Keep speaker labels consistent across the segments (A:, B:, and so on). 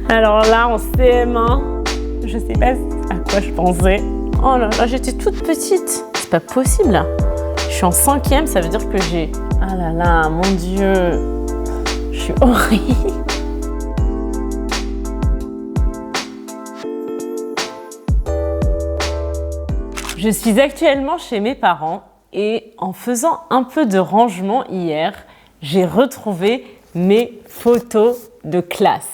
A: Alors là, en CM1, je sais pas à quoi je pensais. Oh là là, j'étais toute petite. C'est pas possible là. Je suis en 5e, ça veut dire que j'ai... Ah là là, mon Dieu. Je suis horrible. Je suis actuellement chez mes parents et en faisant un peu de rangement hier, j'ai retrouvé mes photos de classe.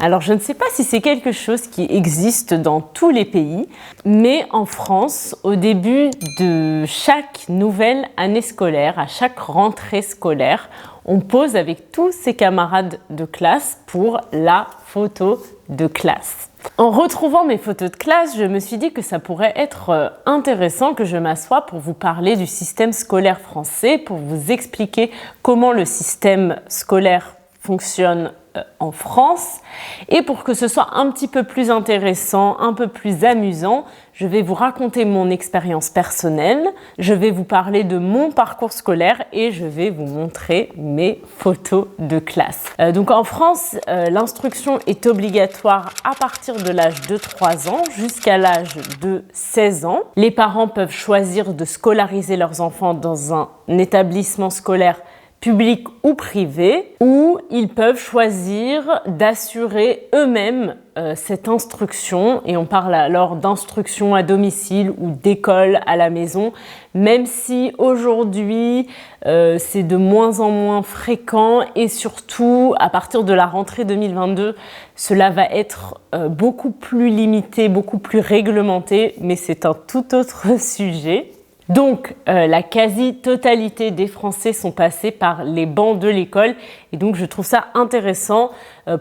A: Alors, je ne sais pas si c'est quelque chose qui existe dans tous les pays, mais en France, au début de chaque nouvelle année scolaire, à chaque rentrée scolaire, on pose avec tous ses camarades de classe pour la photo de classe. En retrouvant mes photos de classe, je me suis dit que ça pourrait être intéressant que je m'assoie pour vous parler du système scolaire français, pour vous expliquer comment le système scolaire fonctionne en France. Et pour que ce soit un petit peu plus intéressant, un peu plus amusant, je vais vous raconter mon expérience personnelle, je vais vous parler de mon parcours scolaire et je vais vous montrer mes photos de classe. Donc en France, l'instruction est obligatoire à partir de l'âge de 3 ans jusqu'à l'âge de 16 ans. Les parents peuvent choisir de scolariser leurs enfants dans un établissement scolaire public ou privé, ou ils peuvent choisir d'assurer eux-mêmes cette instruction, et on parle alors d'instruction à domicile ou d'école à la maison, même si aujourd'hui c'est de moins en moins fréquent et surtout à partir de la rentrée 2022, cela va être beaucoup plus limité, beaucoup plus réglementé, mais c'est un tout autre sujet. Donc, la quasi-totalité des Français sont passés par les bancs de l'école et donc je trouve ça intéressant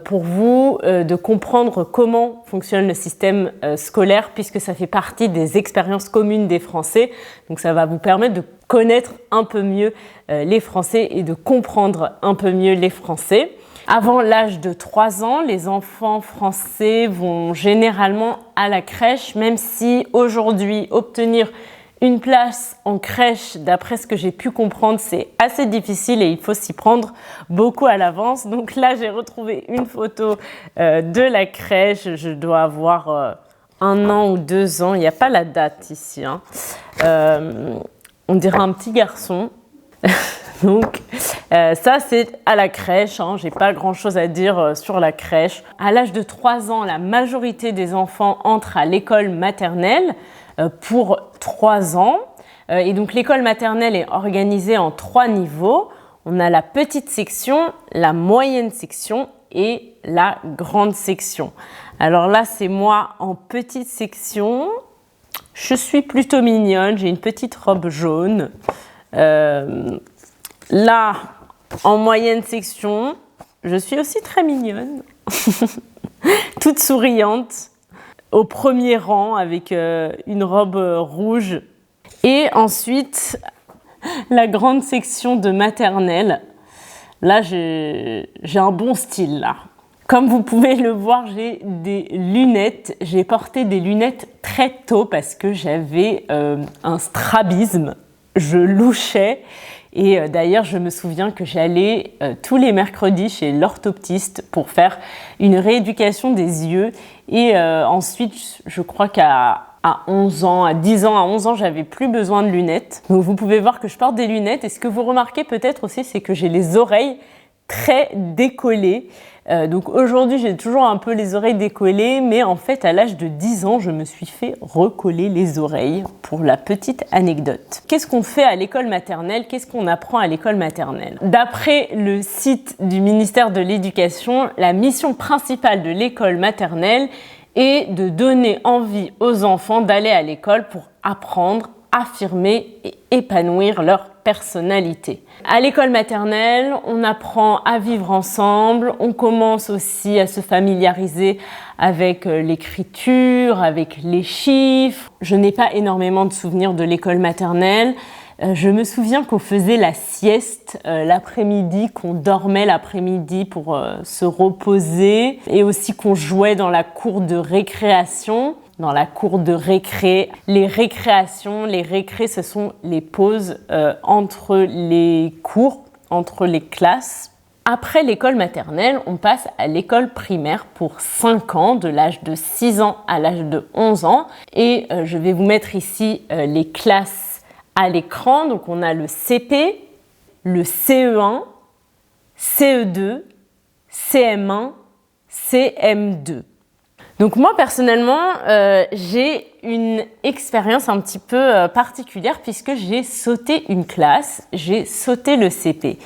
A: pour vous de comprendre comment fonctionne le système scolaire puisque ça fait partie des expériences communes des Français. Donc, ça va vous permettre de connaître un peu mieux les Français et de comprendre un peu mieux les Français. Avant l'âge de 3 ans, les enfants français vont généralement à la crèche, même si aujourd'hui, obtenir une place en crèche, d'après ce que j'ai pu comprendre, c'est assez difficile et il faut s'y prendre beaucoup à l'avance. Donc là, j'ai retrouvé une photo de la crèche. Je dois avoir 1 an ou 2 ans. Il n'y a pas la date ici. On dirait un petit garçon. Donc ça, c'est à la crèche. J'ai pas grand-chose à dire sur la crèche. À l'âge de 3 ans, la majorité des enfants entrent à l'école maternelle pour 3 ans. Et donc l'école maternelle est organisée en 3 niveaux. On a la petite section, la moyenne section et la grande section. Alors là, c'est moi en petite section. Je suis plutôt mignonne, j'ai une petite robe jaune. Là, en moyenne section, je suis aussi très mignonne, toute souriante, au premier rang avec une robe rouge. Et ensuite, la grande section de maternelle. Là, j'ai un bon style là. Comme vous pouvez le voir, j'ai des lunettes. J'ai porté des lunettes très tôt parce que j'avais un strabisme. Je louchais. Et d'ailleurs, je me souviens que j'allais tous les mercredis chez l'orthoptiste pour faire une rééducation des yeux. Et ensuite, je crois qu'à 11 ans, à 10 ans, à 11 ans, j'avais plus besoin de lunettes. Donc vous pouvez voir que je porte des lunettes. Et ce que vous remarquez peut-être aussi, c'est que j'ai les oreilles très décollées. Donc aujourd'hui, j'ai toujours un peu les oreilles décollées, mais en fait, à l'âge de 10 ans, je me suis fait recoller les oreilles pour la petite anecdote. Qu'est-ce qu'on fait à l'école maternelle? Qu'est-ce qu'on apprend à l'école maternelle? D'après le site du ministère de l'Éducation, la mission principale de l'école maternelle est de donner envie aux enfants d'aller à l'école pour apprendre, affirmer et épanouir leur personnalité. À l'école maternelle, on apprend à vivre ensemble, on commence aussi à se familiariser avec l'écriture, avec les chiffres. Je n'ai pas énormément de souvenirs de l'école maternelle. Je me souviens qu'on faisait la sieste l'après-midi, qu'on dormait l'après-midi pour se reposer et aussi qu'on jouait dans la cour de récréation. Dans la cour de récré. Les récréations, les récrés, ce sont les pauses entre les cours, entre les classes. Après l'école maternelle, on passe à l'école primaire pour 5 ans, de l'âge de 6 ans à l'âge de 11 ans. Et je vais vous mettre ici les classes à l'écran. Donc on a le CP, le CE1, CE2, CM1, CM2. Donc moi personnellement, j'ai une expérience un petit peu particulière puisque j'ai sauté une classe, j'ai sauté le CP.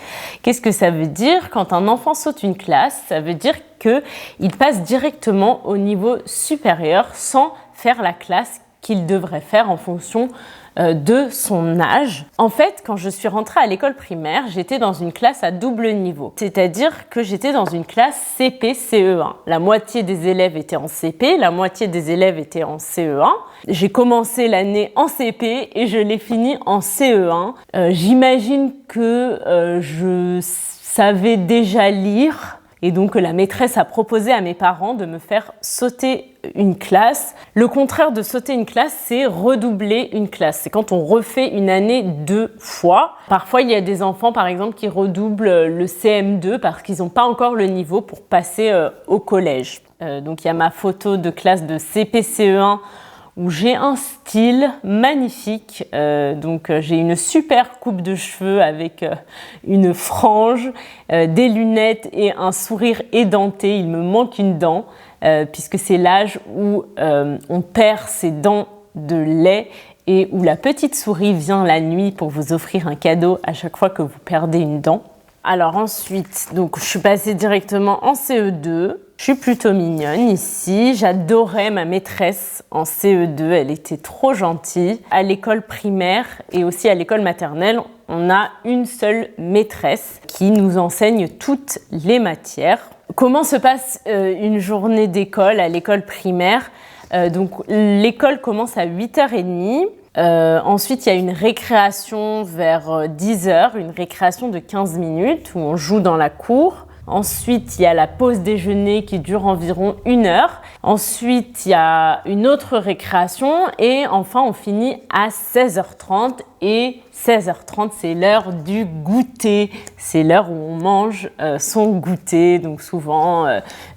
A: Qu'est-ce que ça veut dire? Quand un enfant saute une classe, ça veut dire qu'il passe directement au niveau supérieur sans faire la classe qu'il devrait faire en fonction de son âge. En fait, quand je suis rentrée à l'école primaire, j'étais dans une classe à double niveau. C'est-à-dire que j'étais dans une classe CP-CE1. La moitié des élèves étaient en CP, la moitié des élèves étaient en CE1. J'ai commencé l'année en CP et je l'ai fini en CE1. J'imagine que je savais déjà lire. Et donc la maîtresse a proposé à mes parents de me faire sauter une classe. Le contraire de sauter une classe, c'est redoubler une classe. C'est quand on refait une année 2 fois. Parfois, il y a des enfants, par exemple, qui redoublent le CM2 parce qu'ils n'ont pas encore le niveau pour passer au collège. Donc il y a ma photo de classe de CP-CE1 où j'ai un style magnifique. J'ai une super coupe de cheveux avec une frange, des lunettes et un sourire édenté. Il me manque une dent puisque c'est l'âge où on perd ses dents de lait et où la petite souris vient la nuit pour vous offrir un cadeau à chaque fois que vous perdez une dent. Alors ensuite, donc, je suis passée directement en CE2. Je suis plutôt mignonne ici. J'adorais ma maîtresse en CE2. Elle était trop gentille. À l'école primaire et aussi à l'école maternelle, on a une seule maîtresse qui nous enseigne toutes les matières. Comment se passe une journée d'école à l'école primaire? Donc l'école commence à 8h30. Ensuite, il y a une récréation vers 10h, une récréation de 15 minutes où on joue dans la cour. Ensuite, il y a la pause déjeuner qui dure environ 1 heure. Ensuite, il y a une autre récréation et enfin, on finit à 16h30 et 16h30, c'est l'heure du goûter. C'est l'heure où on mange son goûter, donc souvent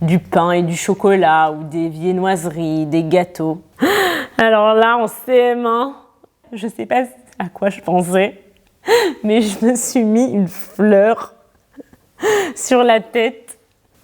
A: du pain et du chocolat ou des viennoiseries, des gâteaux. Alors là, en CM1, je ne sais pas à quoi je pensais, mais je me suis mis une fleur sur la tête.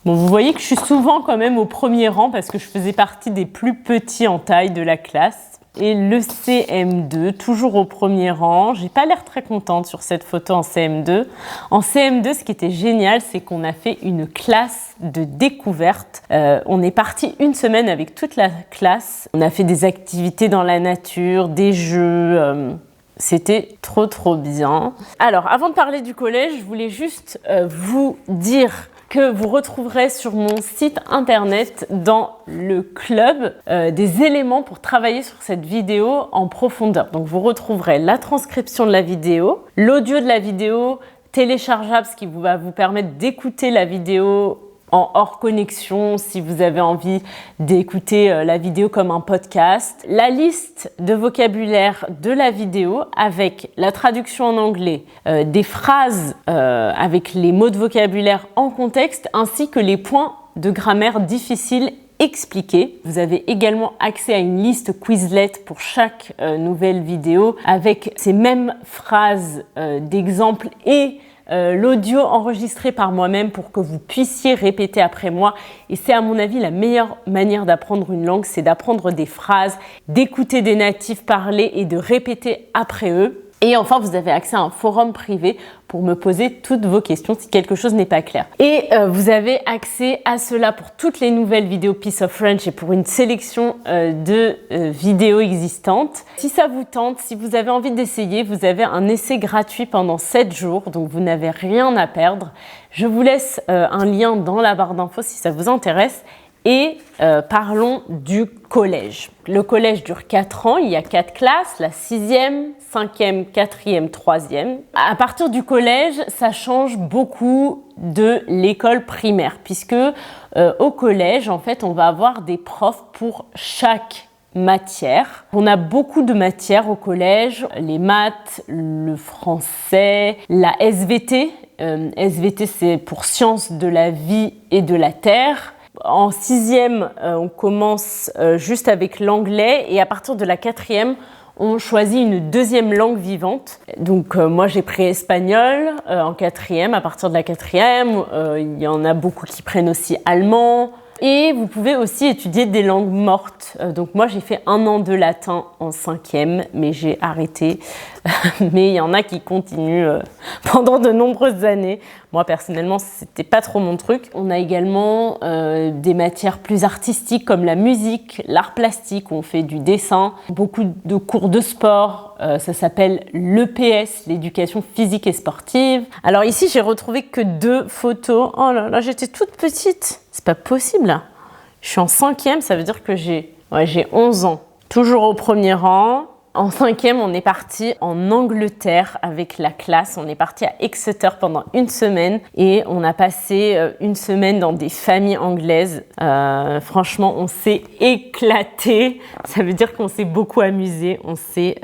A: Bon, vous voyez que je suis souvent quand même au premier rang parce que je faisais partie des plus petits en taille de la classe. Et le CM2, toujours au premier rang. J'ai pas l'air très contente sur cette photo en CM2. En CM2, ce qui était génial, c'est qu'on a fait une classe de découverte. On est parti 1 semaine avec toute la classe. On a fait des activités dans la nature, des jeux. C'était trop bien. Alors, avant de parler du collège, je voulais juste vous dire que vous retrouverez sur mon site internet dans le club des éléments pour travailler sur cette vidéo en profondeur. Donc vous retrouverez la transcription de la vidéo, l'audio de la vidéo téléchargeable, ce qui va vous permettre d'écouter la vidéo en hors connexion si vous avez envie d'écouter la vidéo comme un podcast, la liste de vocabulaire de la vidéo avec la traduction en anglais, des phrases avec les mots de vocabulaire en contexte ainsi que les points de grammaire difficiles expliqués. Vous avez également accès à une liste Quizlet pour chaque nouvelle vidéo avec ces mêmes phrases d'exemple et l'audio enregistré par moi-même pour que vous puissiez répéter après moi. Et c'est à mon avis la meilleure manière d'apprendre une langue, c'est d'apprendre des phrases, d'écouter des natifs parler et de répéter après eux. Et enfin, vous avez accès à un forum privé pour me poser toutes vos questions si quelque chose n'est pas clair. Et vous avez accès à cela pour toutes les nouvelles vidéos Piece of French et pour une sélection de vidéos existantes. Si ça vous tente, si vous avez envie d'essayer, vous avez un essai gratuit pendant 7 jours, donc vous n'avez rien à perdre. Je vous laisse un lien dans la barre d'infos si ça vous intéresse. Et parlons du collège. Le collège dure 4 ans, il y a 4 classes, la 6e, 5e, 4e, 3e. À partir du collège, ça change beaucoup de l'école primaire puisque au collège, en fait, on va avoir des profs pour chaque matière. On a beaucoup de matières au collège, les maths, le français, la SVT SVT, c'est pour sciences de la vie et de la terre. En 6e, on commence juste avec l'anglais et à partir de la 4e, on choisit une 2e langue vivante. Donc moi j'ai pris espagnol en 4e. À partir de la 4e, il y en a beaucoup qui prennent aussi allemand. Et vous pouvez aussi étudier des langues mortes. Donc moi j'ai fait 1 an de latin en 5e, mais j'ai arrêté. Mais il y en a qui continuent pendant de nombreuses années. Moi personnellement, c'était pas trop mon truc. On a également des matières plus artistiques comme la musique, l'art plastique, où on fait du dessin, beaucoup de cours de sport. Ça s'appelle l'EPS, l'éducation physique et sportive. Alors ici, j'ai retrouvé que 2 photos. Oh là là, j'étais toute petite. C'est pas possible là. Je suis en 5e, ça veut dire que j'ai 11 ans. Toujours au premier rang. En 5e, on est parti en Angleterre avec la classe. On est parti à Exeter pendant 1 semaine et on a passé 1 semaine dans des familles anglaises. Franchement, on s'est éclaté. Ça veut dire qu'on s'est beaucoup amusé. On s'est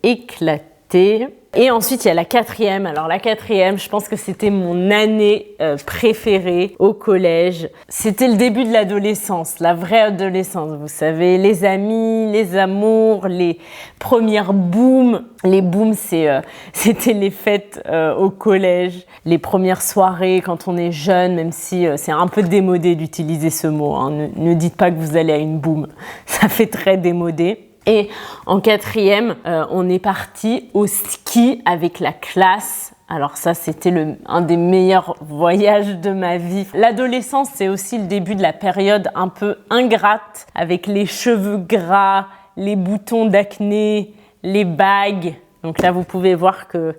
A: éclaté. Et ensuite, il y a la 4e. Alors la 4e, je pense que c'était mon année préférée au collège. C'était le début de l'adolescence, la vraie adolescence. Vous savez, les amis, les amours, les premières booms. Les booms, c'était les fêtes au collège, les premières soirées quand on est jeune, même si c'est un peu démodé d'utiliser ce mot. Hein. Ne dites pas que vous allez à une boom. Ça fait très démodé. Et en 4e, on est parti au ski avec la classe. Alors ça, c'était un des meilleurs voyages de ma vie. L'adolescence, c'est aussi le début de la période un peu ingrate, avec les cheveux gras, les boutons d'acné, les bagues. Donc là, vous pouvez voir que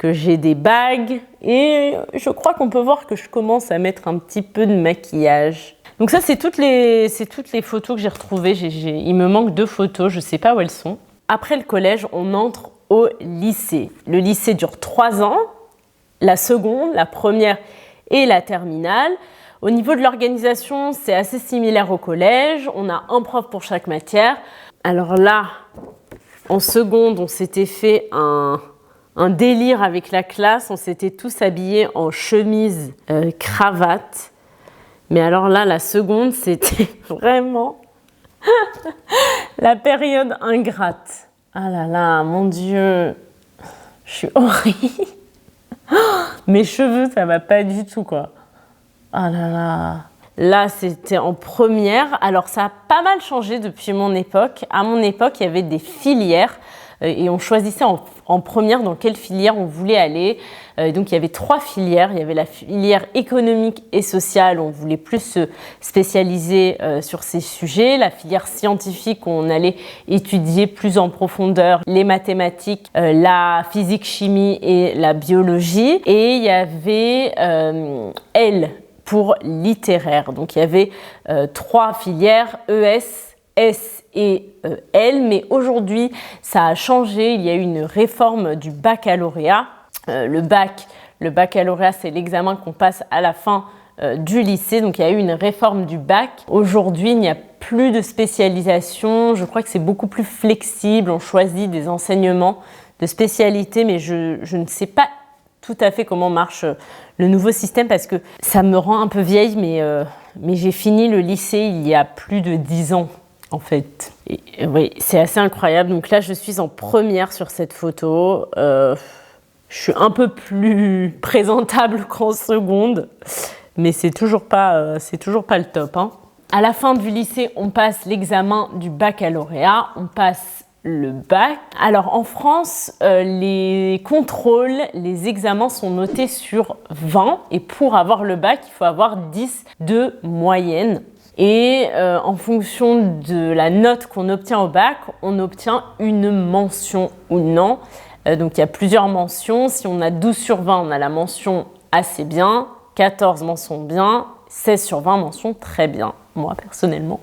A: j'ai des bagues. Et je crois qu'on peut voir que je commence à mettre un petit peu de maquillage. Donc ça, c'est toutes les photos que j'ai retrouvées. Il me manque 2 photos, je ne sais pas où elles sont. Après le collège, on entre au lycée. Le lycée dure 3 ans, la seconde, la première et la terminale. Au niveau de l'organisation, c'est assez similaire au collège. On a un prof pour chaque matière. Alors là, en seconde, on s'était fait un délire avec la classe. On s'était tous habillés en chemise, cravate. Mais alors là, la seconde, c'était vraiment la période ingrate. Ah là là, mon Dieu, je suis horrible. Mes cheveux, ça va pas du tout, quoi. Ah là là. Là, c'était en première. Alors, ça a pas mal changé depuis mon époque. À mon époque, il y avait des filières et on choisissait en première dans quelle filière on voulait aller. Donc, il y avait 3 filières. Il y avait la filière économique et sociale, où on voulait plus se spécialiser sur ces sujets. La filière scientifique, où on allait étudier plus en profondeur les mathématiques, la physique, chimie et la biologie. Et il y avait L pour littéraire. Donc, il y avait 3 filières, ES, S et L, mais aujourd'hui, ça a changé. Il y a eu une réforme du baccalauréat. Le baccalauréat, c'est l'examen qu'on passe à la fin du lycée. Donc, il y a eu une réforme du bac. Aujourd'hui, il n'y a plus de spécialisation. Je crois que c'est beaucoup plus flexible. On choisit des enseignements de spécialité, mais je ne sais pas tout à fait comment marche le nouveau système parce que ça me rend un peu vieille, mais j'ai fini le lycée il y a plus de 10 ans. En fait, oui, c'est assez incroyable. Donc là, je suis en première sur cette photo. Je suis un peu plus présentable qu'en seconde, mais c'est toujours pas le top. Hein. À la fin du lycée, on passe l'examen du baccalauréat. On passe le bac. Alors en France, les contrôles, les examens sont notés sur 20 et pour avoir le bac, il faut avoir 10 de moyenne. Et en fonction de la note qu'on obtient au bac, on obtient une mention ou non. Donc il y a plusieurs mentions. Si on a 12 sur 20, on a la mention assez bien, 14 mentions bien, 16 sur 20 mentions très bien. Moi personnellement,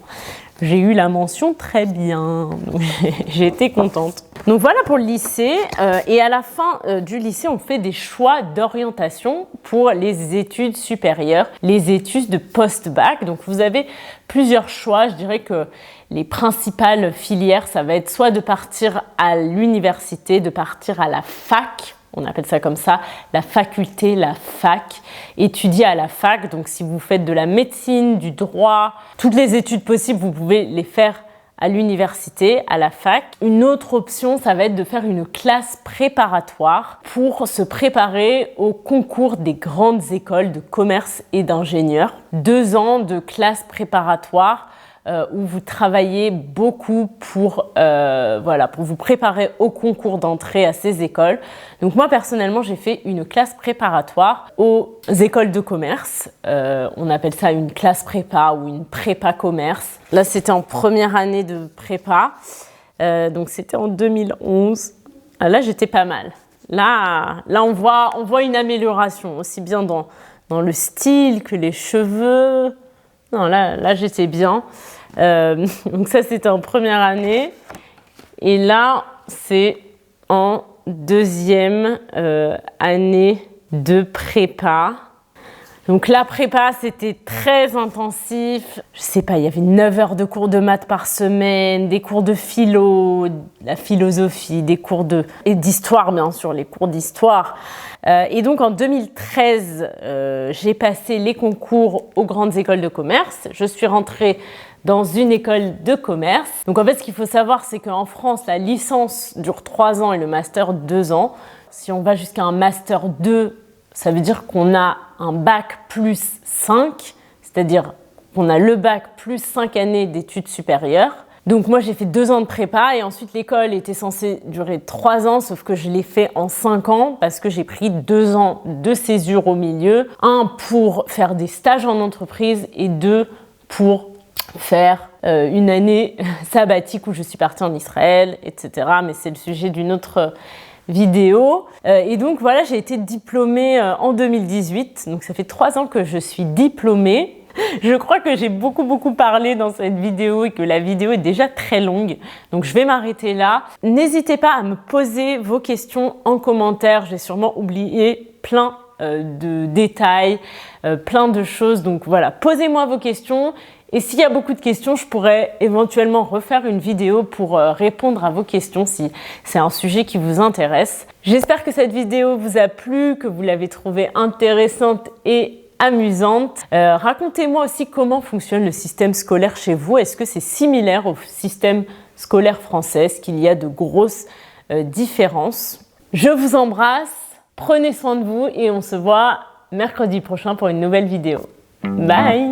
A: j'ai eu la mention très bien, donc j'ai été contente. Donc voilà pour le lycée. Et à la fin du lycée, on fait des choix d'orientation pour les études supérieures, les études de post-bac. Donc vous avez plusieurs choix. Je dirais que les principales filières, ça va être soit de partir à l'université, de partir à la fac, on appelle ça comme ça, la faculté, la fac, étudier à la fac. Donc si vous faites de la médecine, du droit, toutes les études possibles, vous pouvez les faire à l'université, à la fac. Une autre option, ça va être de faire une classe préparatoire pour se préparer au concours des grandes écoles de commerce et d'ingénieurs. 2 ans de classe préparatoire où vous travaillez beaucoup pour vous préparer au concours d'entrée à ces écoles. Donc moi personnellement j'ai fait une classe préparatoire aux écoles de commerce. On appelle ça une classe prépa ou une prépa commerce. Là c'était en première année de prépa, donc c'était en 2011. Là j'étais pas mal. Là on voit une amélioration aussi bien dans le style que les cheveux. Non, là j'étais bien. Donc ça, c'était en première année. Et là, c'est en 2e année de prépa. Donc la prépa, c'était très intensif. Je sais pas, il y avait 9 heures de cours de maths par semaine, des cours de philo, la philosophie, des cours et d'histoire, bien sûr, les cours d'histoire. Et donc en 2013, j'ai passé les concours aux grandes écoles de commerce. Je suis rentrée dans une école de commerce. Donc en fait, ce qu'il faut savoir, c'est qu'en France, la licence dure 3 ans et le master 2 ans. Si on va jusqu'à un master 2, ça veut dire qu'on a un bac plus 5, c'est-à-dire qu'on a le bac plus 5 années d'études supérieures. Donc moi j'ai fait 2 ans de prépa et ensuite l'école était censée durer 3 ans, sauf que je l'ai fait en 5 ans parce que j'ai pris 2 ans de césure au milieu. 1 pour faire des stages en entreprise et 2 pour faire une année sabbatique où je suis partie en Israël, etc. Mais c'est le sujet d'une autre vidéo. Et donc voilà, j'ai été diplômée en 2018. Donc ça fait 3 ans que je suis diplômée. Je crois que j'ai beaucoup parlé dans cette vidéo et que la vidéo est déjà très longue. Donc je vais m'arrêter là. N'hésitez pas à me poser vos questions en commentaire. J'ai sûrement oublié plein de détails, plein de choses. Donc voilà, posez-moi vos questions. Et s'il y a beaucoup de questions, je pourrais éventuellement refaire une vidéo pour répondre à vos questions si c'est un sujet qui vous intéresse. J'espère que cette vidéo vous a plu, que vous l'avez trouvée intéressante et amusante. Racontez-moi aussi comment fonctionne le système scolaire chez vous. Est-ce que c'est similaire au système scolaire français? Est-ce qu'il y a de grosses différences? Je vous embrasse, prenez soin de vous et on se voit mercredi prochain pour une nouvelle vidéo. Bye!